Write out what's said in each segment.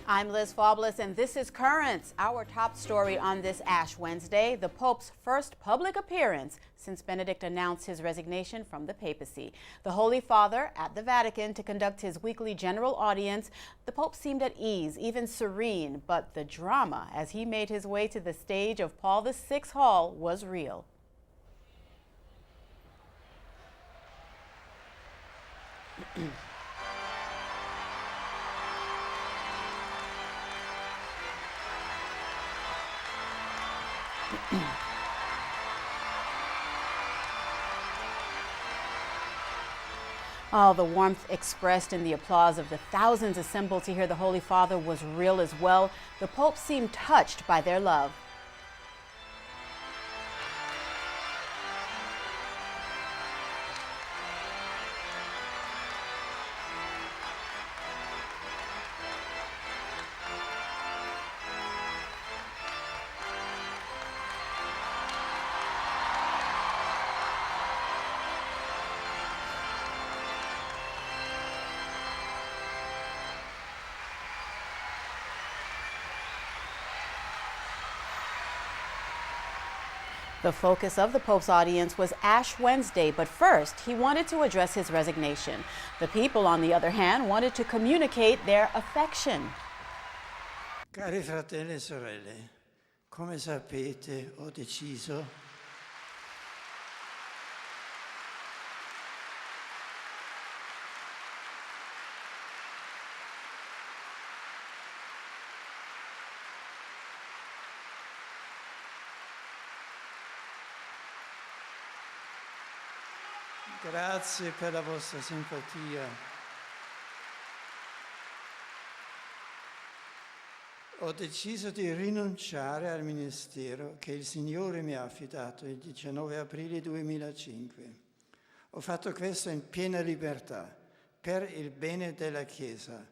I'm Liz Faublas, and this is Currents, our top story on this Ash Wednesday, the Pope's first public appearance since Benedict announced his resignation from the papacy. The Holy Father at the Vatican to conduct his weekly general audience. The Pope seemed at ease, even serene, but the drama as he made his way to the stage of Paul VI Hall was real. Oh, the warmth expressed in the applause of the thousands assembled to hear the Holy Father was real as well. The Pope seemed touched by their love. The focus of the Pope's audience was Ash Wednesday, but first he wanted to address his resignation. The people, on the other hand, wanted to communicate their affection. Cari fratelli e sorelle, come sapete ho deciso Grazie per la vostra simpatia. Ho deciso di rinunciare al ministero che il Signore mi ha affidato il 19 aprile 2005. Ho fatto questo in piena libertà, per il bene della Chiesa.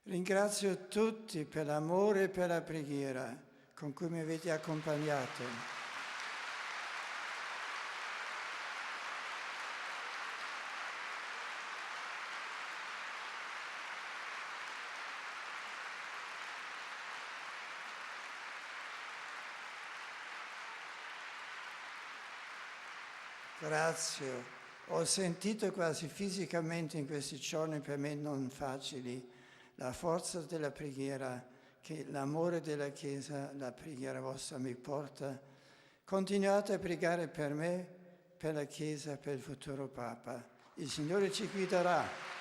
Ringrazio tutti per l'amore e per la preghiera con cui mi avete accompagnato. Grazie. Ho sentito quasi fisicamente in questi giorni per me non facili la forza della preghiera che l'amore della Chiesa, la preghiera vostra mi porta. Continuate a pregare per me, per la Chiesa, per il futuro Papa. Il Signore ci guiderà.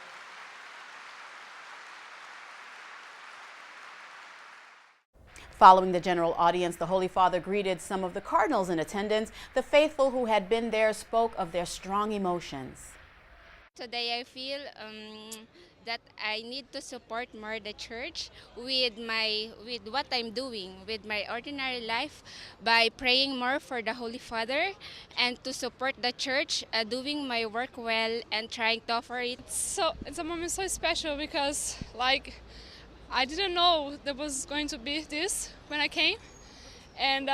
Following the general audience, the Holy Father greeted some of the cardinals in attendance. The faithful who had been there spoke of their strong emotions. Today I feel that I need to support more the church with what I'm doing with my ordinary life by praying more for the Holy Father and to support the church doing my work well and trying to offer it. So it's a moment so special because I didn't know there was going to be this when I came, and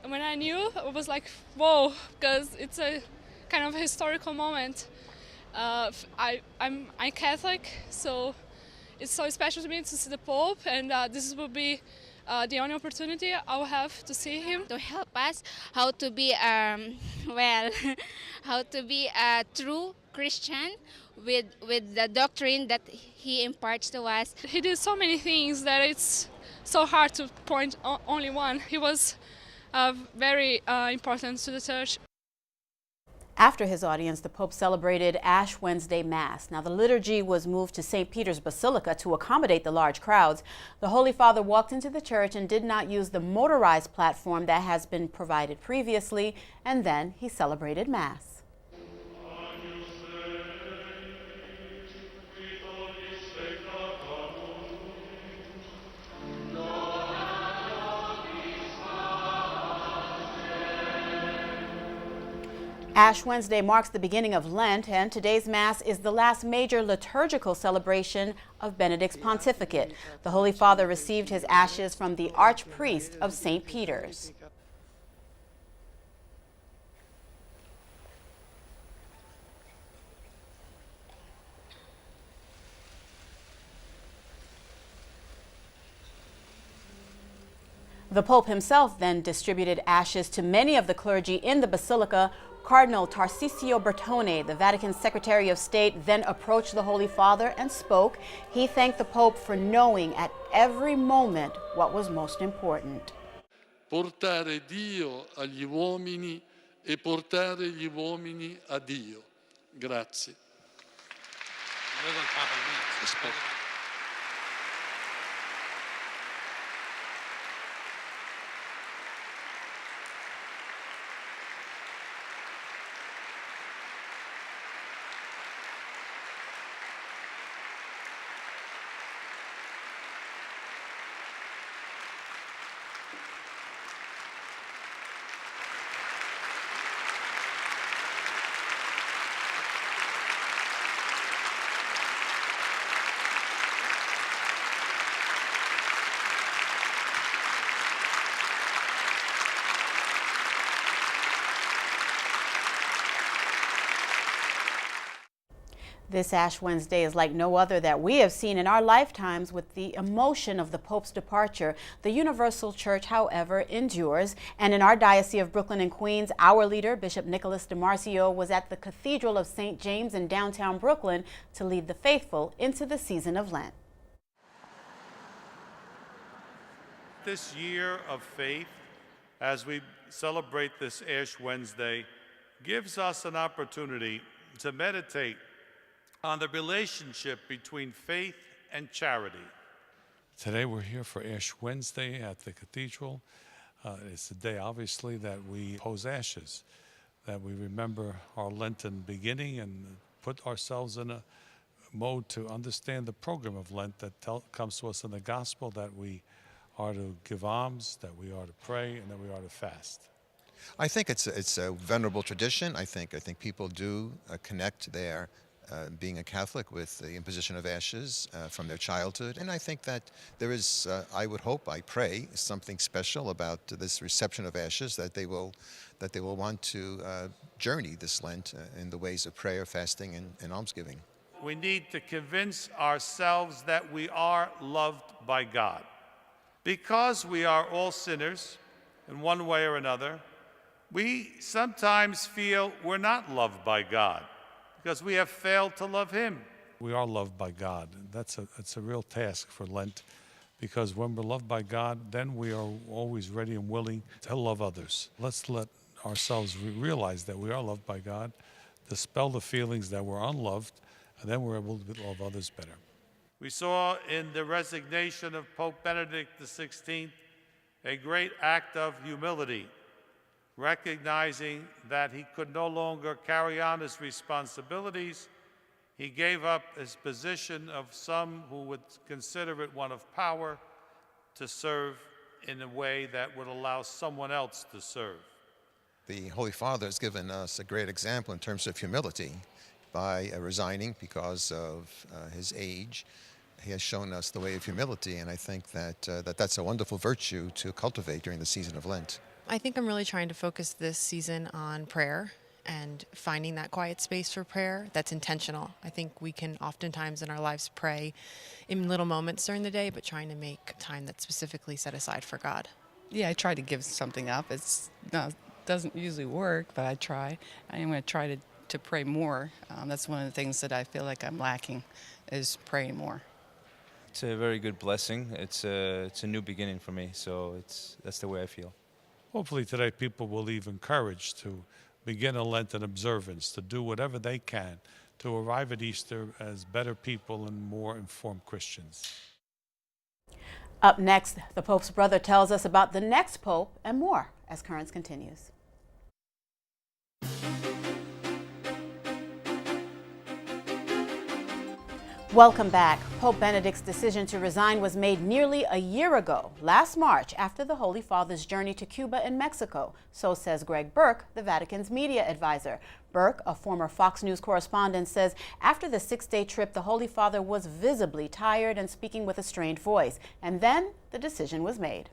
when I knew, it was like, whoa, because it's a kind of historical moment. I'm Catholic, so it's so special to me to see the Pope, and this will be the only opportunity I will have to see him. To help us how to be, how to be a true Christian with the doctrine that he imparts to us. He did so many things that it's so hard to point only one. He was very important to the church. After his audience, the Pope celebrated Ash Wednesday Mass. Now, the liturgy was moved to St. Peter's Basilica to accommodate the large crowds. The Holy Father walked into the church and did not use the motorized platform that has been provided previously, and then he celebrated Mass. Ash Wednesday marks the beginning of Lent, and today's Mass is the last major liturgical celebration of Benedict's pontificate. The Holy Father received his ashes from the Archpriest of St. Peter's. The Pope himself then distributed ashes to many of the clergy in the Basilica. Cardinal Tarcisio Bertone, the Vatican Secretary of State, then approached the Holy Father and spoke. He thanked the Pope for knowing at every moment what was most important. Portare Dio agli uomini e portare gli uomini a Dio. Grazie. Aspetta. This Ash Wednesday is like no other that we have seen in our lifetimes. With the emotion of the Pope's departure, the Universal Church, however, endures. And in our Diocese of Brooklyn and Queens, our leader, Bishop Nicholas DiMarcio, was at the Cathedral of St. James in downtown Brooklyn to lead the faithful into the season of Lent. This year of faith, as we celebrate this Ash Wednesday, gives us an opportunity to meditate on the relationship between faith and charity. Today we're here for Ash Wednesday at the Cathedral. It's the day, obviously, that we pose ashes, that we remember our Lenten beginning and put ourselves in a mode to understand the program of Lent that comes to us in the Gospel, that we are to give alms, that we are to pray, and that we are to fast. I think it's a venerable tradition. I think people do connect their being a Catholic with the imposition of ashes from their childhood, and I think that there is, I would hope, I pray, something special about this reception of ashes, that they will want to journey this Lent in the ways of prayer, fasting, and almsgiving. We need to convince ourselves that we are loved by God. Because we are all sinners in one way or another, we sometimes feel we're not loved by God, because we have failed to love Him. We are loved by God. It's a real task for Lent, because when we're loved by God, then we are always ready and willing to love others. Let's let ourselves realize that we are loved by God, dispel the feelings that we're unloved, and then we're able to love others better. We saw in the resignation of Pope Benedict XVI a great act of humility, recognizing that he could no longer carry on his responsibilities. He gave up his position of some who would consider it one of power to serve in a way that would allow someone else to serve. The Holy Father has given us a great example in terms of humility by resigning because of his age. He has shown us the way of humility, and I think that that's a wonderful virtue to cultivate during the season of Lent. I think I'm really trying to focus this season on prayer and finding that quiet space for prayer that's intentional. I think we can oftentimes in our lives pray in little moments during the day, but trying to make time that's specifically set aside for God. Yeah, I try to give something up. Doesn't usually work, but I try. I'm going to try to pray more. That's one of the things that I feel like I'm lacking, is praying more. It's a very good blessing. It's a new beginning for me, so that's the way I feel. Hopefully today people will leave encouraged to begin a Lenten observance, to do whatever they can to arrive at Easter as better people and more informed Christians. Up next, the Pope's brother tells us about the next Pope and more as Currents continues. Welcome back. Pope Benedict's decision to resign was made nearly a year ago, last March, after the Holy Father's journey to Cuba and Mexico. So says Greg Burke, the Vatican's media advisor. Burke, a former Fox News correspondent, says after the 6-day trip, the Holy Father was visibly tired and speaking with a strained voice. And then the decision was made.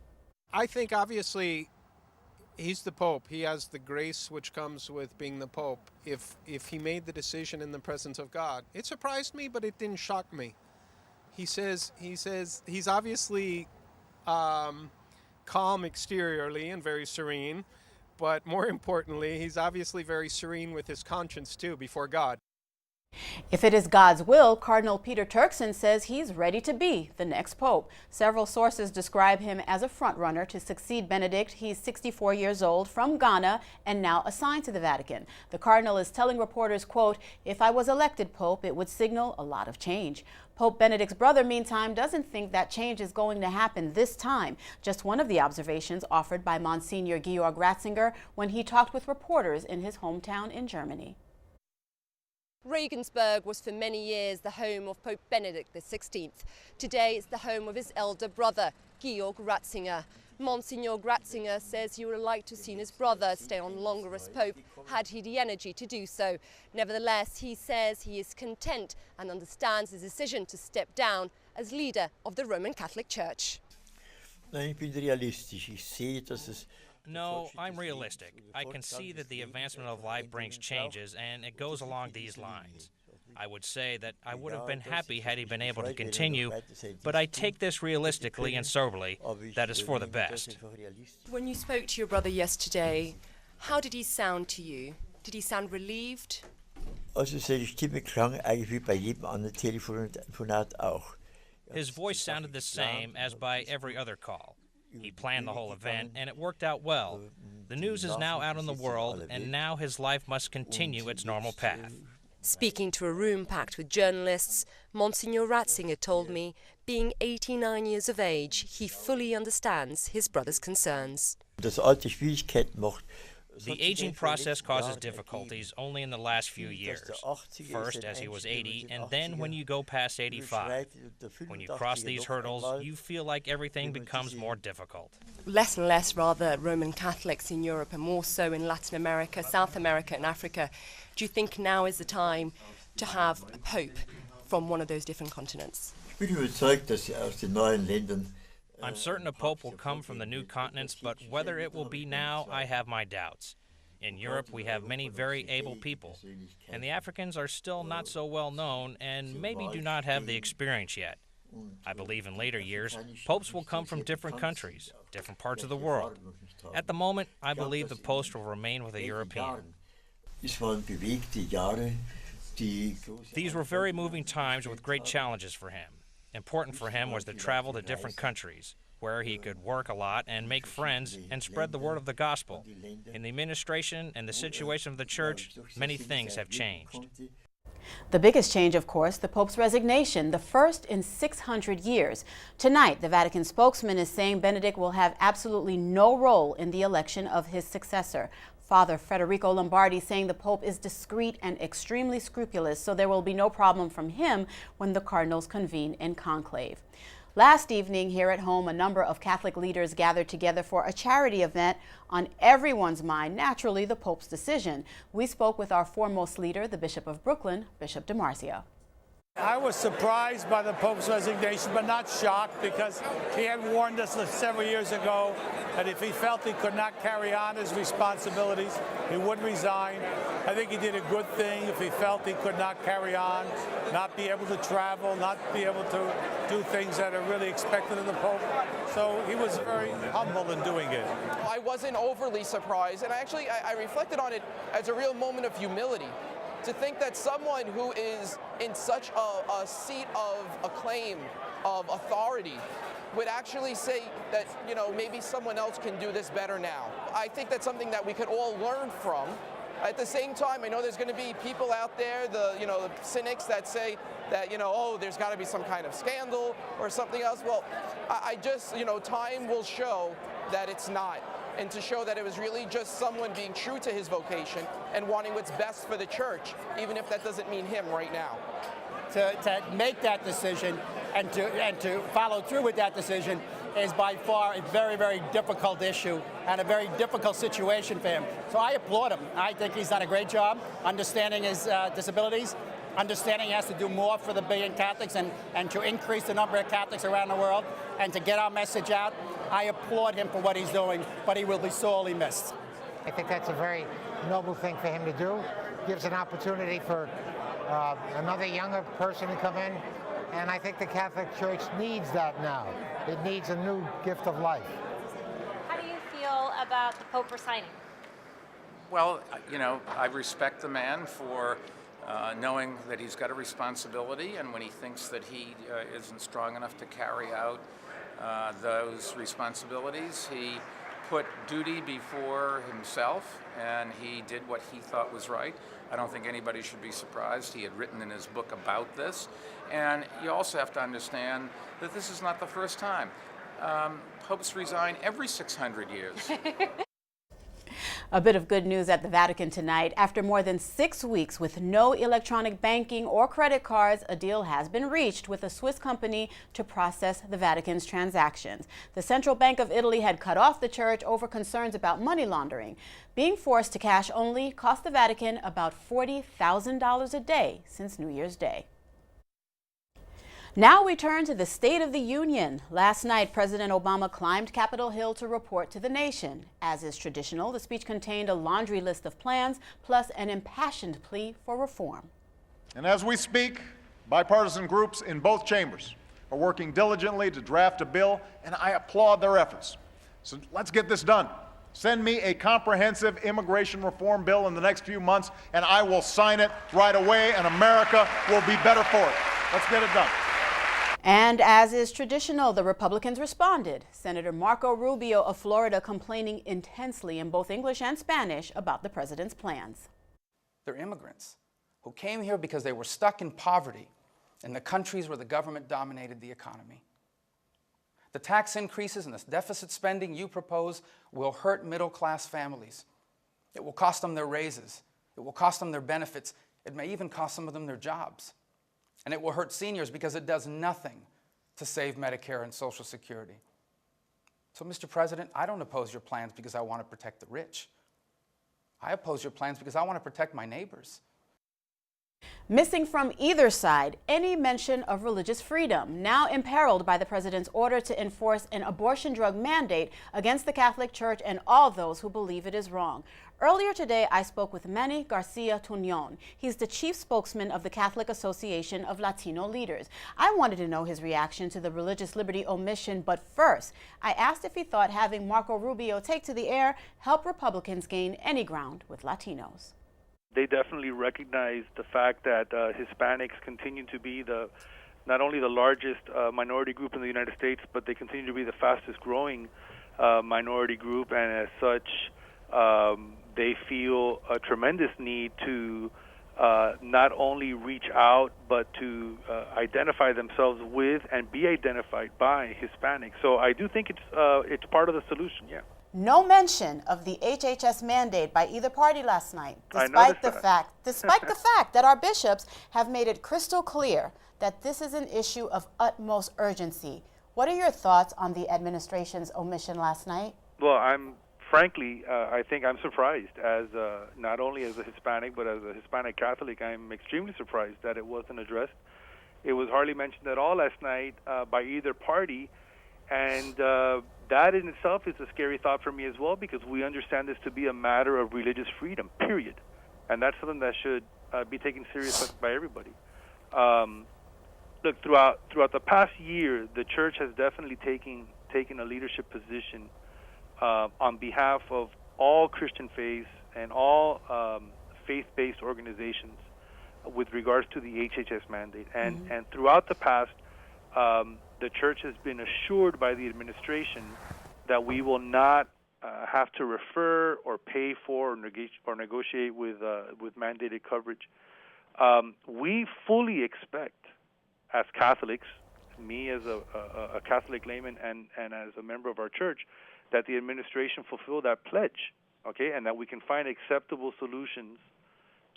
I think obviously he's the Pope. He has the grace which comes with being the Pope. If he made the decision in the presence of God, it surprised me, but it didn't shock me. He says he's obviously calm exteriorly and very serene, but more importantly, he's obviously very serene with his conscience too before God. If it is God's will, Cardinal Peter Turkson says he's ready to be the next pope. Several sources describe him as a frontrunner to succeed Benedict. He's 64 years old, from Ghana, and now assigned to the Vatican. The cardinal is telling reporters, quote, "If I was elected pope, it would signal a lot of change." Pope Benedict's brother, meantime, doesn't think that change is going to happen this time. Just one of the observations offered by Monsignor Georg Ratzinger when he talked with reporters in his hometown in Germany. Regensburg was for many years the home of Pope Benedict XVI. Today it's the home of his elder brother, Georg Ratzinger. Monsignor Ratzinger says he would have liked to have seen his brother stay on longer as Pope had he the energy to do so. Nevertheless, he says he is content and understands his decision to step down as leader of the Roman Catholic Church. No, I'm realistic. I can see that the advancement of life brings changes, and it goes along these lines. I would say that I would have been happy had he been able to continue, but I take this realistically and soberly, that is for the best. When you spoke to your brother yesterday, how did he sound to you? Did he sound relieved? His voice sounded the same as by every other call. He planned the whole event, and it worked out well. The news is now out in the world, and now his life must continue its normal path. Speaking to a room packed with journalists, Monsignor Ratzinger told me, being 89 years of age, he fully understands his brother's concerns. The aging process causes difficulties only in the last few years. First, as he was 80, and then when you go past 85. When you cross these hurdles, you feel like everything becomes more difficult. Less and less, rather, Roman Catholics in Europe, and more so in Latin America, South America and Africa. Do you think now is the time to have a pope from one of those different continents? I'm certain a pope will come from the new continents, but whether it will be now, I have my doubts. In Europe, we have many very able people, and the Africans are still not so well known and maybe do not have the experience yet. I believe in later years, popes will come from different countries, different parts of the world. At the moment, I believe the post will remain with a European. These were very moving times with great challenges for him. Important for him was to travel to different countries, where he could work a lot and make friends and spread the word of the gospel. In the administration and the situation of the church, many things have changed. The biggest change, of course, the Pope's resignation, the first in 600 years. Tonight, the Vatican spokesman is saying Benedict will have absolutely no role in the election of his successor. Father Federico Lombardi saying the Pope is discreet and extremely scrupulous, so there will be no problem from him when the cardinals convene in conclave. Last evening, here at home, a number of Catholic leaders gathered together for a charity event. On everyone's mind, naturally, the Pope's decision. We spoke with our foremost leader, the Bishop of Brooklyn, Bishop DiMarzio. I was surprised by the Pope's resignation, but not shocked, because he had warned us several years ago that if he felt he could not carry on his responsibilities, he would resign. I think he did a good thing. If he felt he could not carry on, not be able to travel, not be able to do things that are really expected of the Pope. So he was very humble in doing it. I wasn't overly surprised, and I reflected on it as a real moment of humility. To think that someone who is in such a seat of acclaim, of authority, would actually say that, maybe someone else can do this better now. I think that's something that we could all learn from. At the same time, I know there's going to be people out there, the cynics that say that, oh, there's got to be some kind of scandal or something else. Well, I just, time will show that it's not. And to show that it was really just someone being true to his vocation and wanting what's best for the church, even if that doesn't mean him right now. To make that decision and to follow through with that decision is by far a very, very difficult issue and a very difficult situation for him. So I applaud him. I think he's done a great job understanding his disabilities, understanding he has to do more for the billion Catholics and to increase the number of Catholics around the world and to get our message out. I applaud him for what he's doing, but he will be sorely missed. I think that's a very noble thing for him to do. Gives an opportunity for another younger person to come in, and I think the Catholic Church needs that now. It needs a new gift of life. about the Pope resigning? Well, you know, I respect the man for knowing that he's got a responsibility, and when he thinks that he isn't strong enough to carry out those responsibilities, he put duty before himself, and he did what he thought was right. I don't think anybody should be surprised. He had written in his book about this. And you also have to understand that this is not the first time. Popes resign every 600 years. A bit of good news at the Vatican tonight. After more than 6 weeks with no electronic banking or credit cards, a deal has been reached with a Swiss company to process the Vatican's transactions. The Central Bank of Italy had cut off the church over concerns about money laundering. Being forced to cash only cost the Vatican about $40,000 a day since New Year's Day. Now we turn to the State of the Union. Last night, President Obama climbed Capitol Hill to report to the nation. As is traditional, the speech contained a laundry list of plans, plus an impassioned plea for reform. And as we speak, bipartisan groups in both chambers are working diligently to draft a bill, and I applaud their efforts. So let's get this done. Send me a comprehensive immigration reform bill in the next few months, and I will sign it right away, and America will be better for it. Let's get it done. And as is traditional, the Republicans responded. Senator Marco Rubio of Florida complaining intensely in both English and Spanish about the president's plans. They're immigrants who came here because they were stuck in poverty in the countries where the government dominated the economy. The tax increases and the deficit spending you propose will hurt middle-class families. It will cost them their raises. It will cost them their benefits. It may even cost some of them their jobs. And it will hurt seniors because it does nothing to save Medicare and Social Security. So, Mr. President, I don't oppose your plans because I want to protect the rich. I oppose your plans because I want to protect my neighbors. Missing from either side, any mention of religious freedom, now imperiled by the president's order to enforce an abortion drug mandate against the Catholic Church and all those who believe it is wrong. Earlier today, I spoke with Manny Garcia Tuñón. He's the chief spokesman of the Catholic Association of Latino Leaders. I wanted to know his reaction to the religious liberty omission, but first, I asked if he thought having Marco Rubio take to the air helped Republicans gain any ground with Latinos. They definitely recognize the fact that Hispanics continue to be not only the largest minority group in the United States, but they continue to be the fastest growing minority group, and as such, they feel a tremendous need to not only reach out, but to identify themselves with and be identified by Hispanics. So I do think it's part of the solution, yeah. No mention of the HHS mandate by either party last night, despite the fact that our bishops have made it crystal clear that this is an issue of utmost urgency. What are your thoughts on the administration's omission last night? Well, I think I'm surprised as not only as a Hispanic, but as a Hispanic Catholic. I'm extremely surprised that it wasn't addressed. It was hardly mentioned at all last night by either party, and that in itself is a scary thought for me as well, because we understand this to be a matter of religious freedom, period. And that's something that should be taken seriously by everybody. Look, throughout the past year, the church has definitely taken a leadership position on behalf of all Christian faiths and all faith-based organizations with regards to the HHS mandate. And throughout the past, the church has been assured by the administration that we will not have to refer or pay for or negotiate with mandated coverage. We fully expect, as Catholics, me as a Catholic layman and as a member of our church, that the administration fulfill that pledge, okay, and that we can find acceptable solutions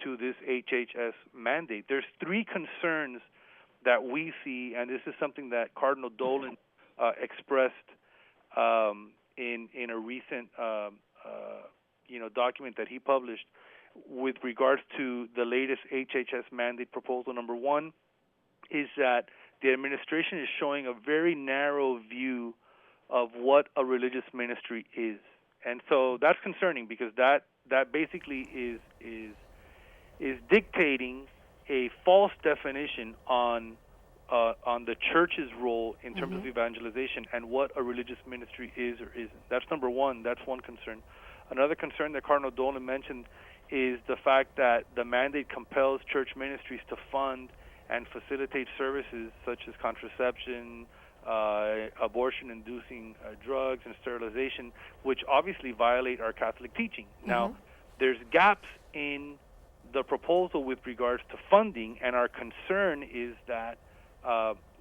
to this HHS mandate. There's three concerns that we see, and this is something that Cardinal Dolan expressed in a recent document that he published with regards to the latest HHS mandate proposal. Number one is that the administration is showing a very narrow view of what a religious ministry is, and so that's concerning, because that basically is dictating a false definition on on the church's role in terms of evangelization and what a religious ministry is or isn't. That's number one. That's one concern. Another concern that Cardinal Dolan mentioned is the fact that the mandate compels church ministries to fund and facilitate services such as contraception, abortion-inducing drugs, and sterilization, which obviously violate our Catholic teaching. Now, there's gaps in the proposal with regards to funding, and our concern is that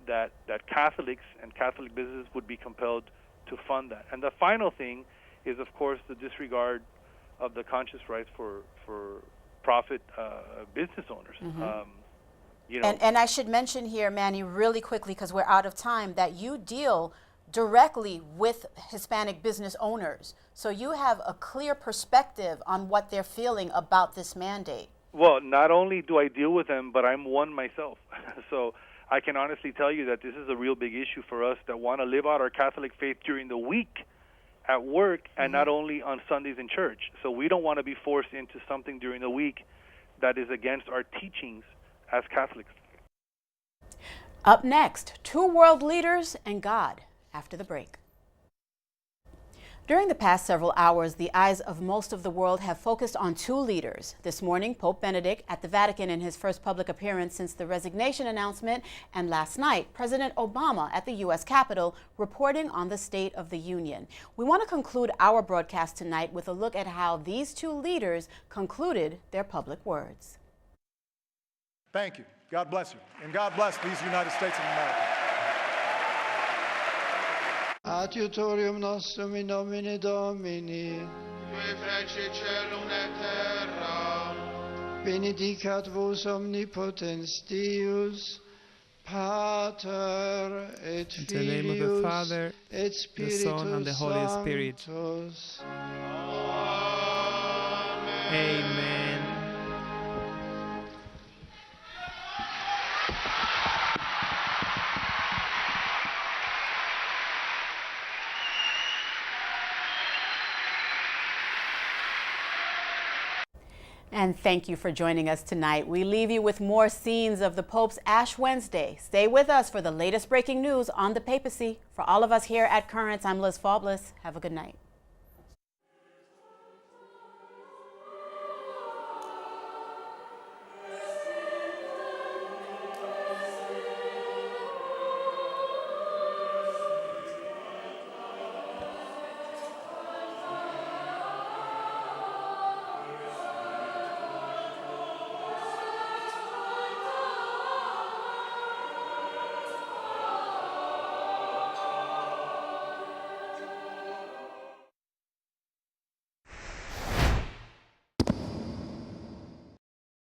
that Catholics and Catholic businesses would be compelled to fund that. And the final thing is, of course, the disregard of the conscious rights for profit business owners. You know, and I should mention here, Manny, really quickly, because we're out of time, that you deal directly with Hispanic business owners. So you have a clear perspective on what they're feeling about this mandate. well, not only do I deal with them, but I'm one myself. So I can honestly tell you that this is a real big issue for us that want to live out our Catholic faith during the week at work and not only on Sundays in church. So we don't want to be forced into something during the week that is against our teachings as Catholics. Up next, two world leaders and God after the break. During the past several hours, the eyes of most of the world have focused on two leaders. This morning, Pope Benedict at the Vatican in his first public appearance since the resignation announcement, and last night, President Obama at the U.S. Capitol reporting on the State of the Union. We want to conclude our broadcast tonight with a look at how these two leaders concluded their public words. Thank you. God bless you. And God bless these United States of America. Adiutorium nostrum in nomine Domini. Qui feci celum et terra. Benedicat vos omnipotens Deus, Pater et In the name of the Father, et the Son, and the Holy Spirit. Sanctus. Amen. And thank you for joining us tonight. We leave you with more scenes of the Pope's Ash Wednesday. Stay with us for the latest breaking news on the papacy. For all of us here at Currents, I'm Liz Faultless. Have a good night.